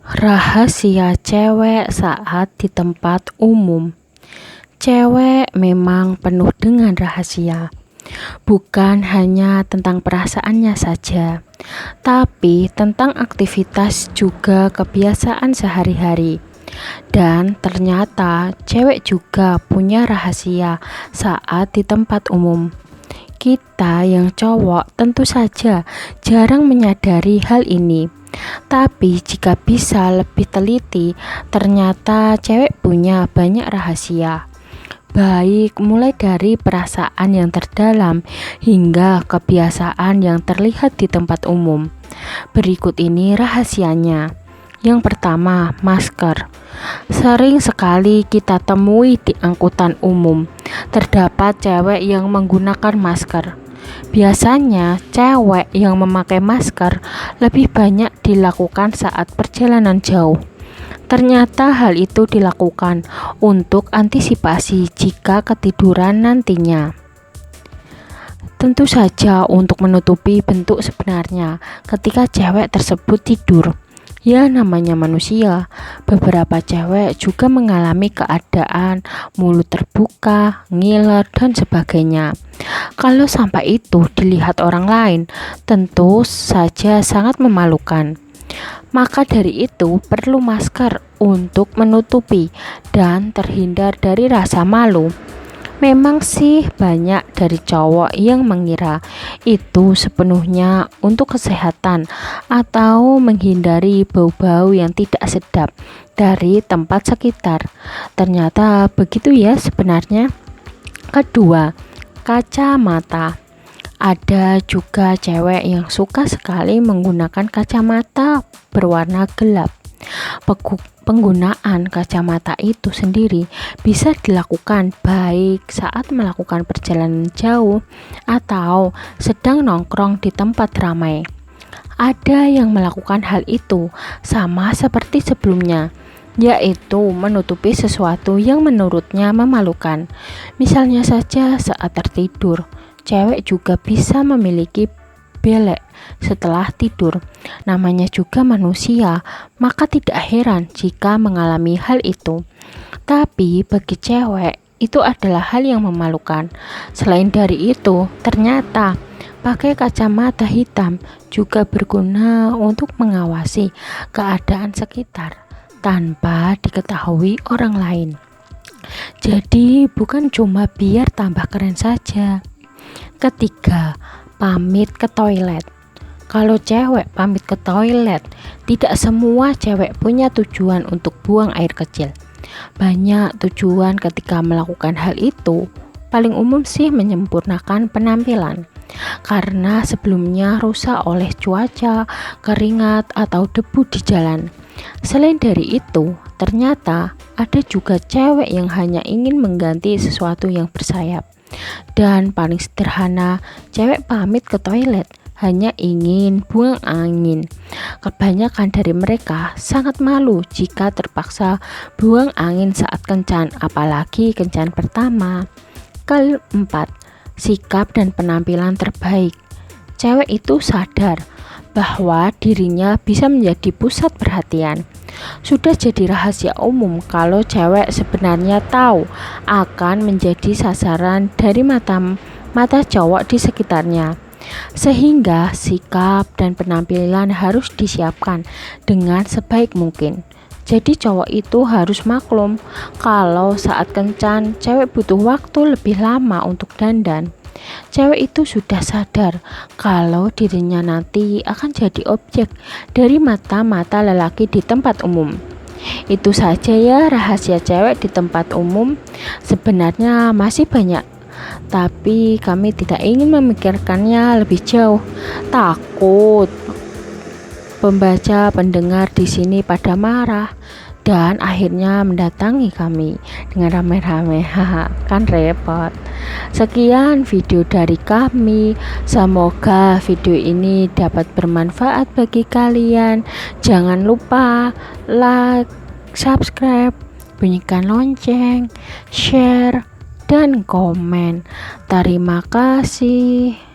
Rahasia cewek saat di tempat umum. Cewek memang penuh dengan rahasia, bukan hanya tentang perasaannya saja, tapi tentang aktivitas juga kebiasaan sehari-hari. Dan ternyata cewek juga punya rahasia saat di tempat umum. Kita yang cowok tentu saja jarang menyadari hal ini. Tapi jika bisa lebih teliti, ternyata cewek punya banyak rahasia. Baik mulai dari perasaan yang terdalam hingga kebiasaan yang terlihat di tempat umum. Berikut ini rahasianya. Yang pertama, masker. Sering sekali kita temui di angkutan umum, terdapat cewek yang menggunakan masker. Biasanya cewek yang memakai masker lebih banyak dilakukan saat perjalanan jauh. Ternyata hal itu dilakukan untuk antisipasi jika ketiduran nantinya. Tentu saja untuk menutupi bentuk sebenarnya ketika cewek tersebut tidur. Ya namanya manusia, beberapa cewek juga mengalami keadaan mulut terbuka, ngiler, dan sebagainya. Kalau sampai itu dilihat orang lain, tentu saja sangat memalukan. Maka dari itu perlu masker untuk menutupi dan terhindar dari rasa malu. Memang sih banyak dari cowok yang mengira itu sepenuhnya untuk kesehatan atau menghindari bau-bau yang tidak sedap dari tempat sekitar. Ternyata begitu ya sebenarnya. Kedua, kacamata. Ada juga cewek yang suka sekali menggunakan kacamata berwarna gelap. Penggunaan kacamata itu sendiri bisa dilakukan baik saat melakukan perjalanan jauh atau sedang nongkrong di tempat ramai. Ada yang melakukan hal itu sama seperti sebelumnya, yaitu menutupi sesuatu yang menurutnya memalukan. Misalnya saja saat tertidur, cewek juga bisa memiliki belek setelah tidur. Namanya juga manusia, maka tidak heran jika mengalami hal itu. Tapi bagi cewek itu adalah hal yang memalukan. Selain dari itu, ternyata pakai kacamata hitam juga berguna untuk mengawasi keadaan sekitar tanpa diketahui orang lain. Jadi bukan cuma biar tambah keren saja. Ketiga, pamit ke toilet. Kalau cewek pamit ke toilet, tidak semua cewek punya tujuan untuk buang air kecil. Banyak tujuan ketika melakukan hal itu. Paling umum sih menyempurnakan penampilan, karena sebelumnya rusak oleh cuaca, keringat, atau debu di jalan. Selain dari itu, ternyata ada juga cewek yang hanya ingin mengganti sesuatu yang bersayap. Dan paling sederhana, cewek pamit ke toilet hanya ingin buang angin. Kebanyakan dari mereka sangat malu jika terpaksa buang angin saat kencan, apalagi kencan pertama. Keempat, sikap dan penampilan terbaik. Cewek itu sadar bahwa dirinya bisa menjadi pusat perhatian. Sudah jadi rahasia umum kalau cewek sebenarnya tahu akan menjadi sasaran dari mata cowok di sekitarnya. Sehingga sikap dan penampilan harus disiapkan dengan sebaik mungkin. Jadi cowok itu harus maklum kalau saat kencan cewek butuh waktu lebih lama untuk dandan. Cewek itu sudah sadar kalau dirinya nanti akan jadi objek dari mata-mata lelaki di tempat umum. Itu saja ya rahasia cewek di tempat umum. Sebenarnya masih banyak, tapi kami tidak ingin memikirkannya lebih jauh. Takut pembaca pendengar di sini pada marah dan akhirnya mendatangi kami dengan rame-rame. Kan repot. Sekian video dari kami. Semoga video ini dapat bermanfaat bagi kalian. Jangan lupa like, subscribe, bunyikan lonceng, share, dan komen. Terima kasih.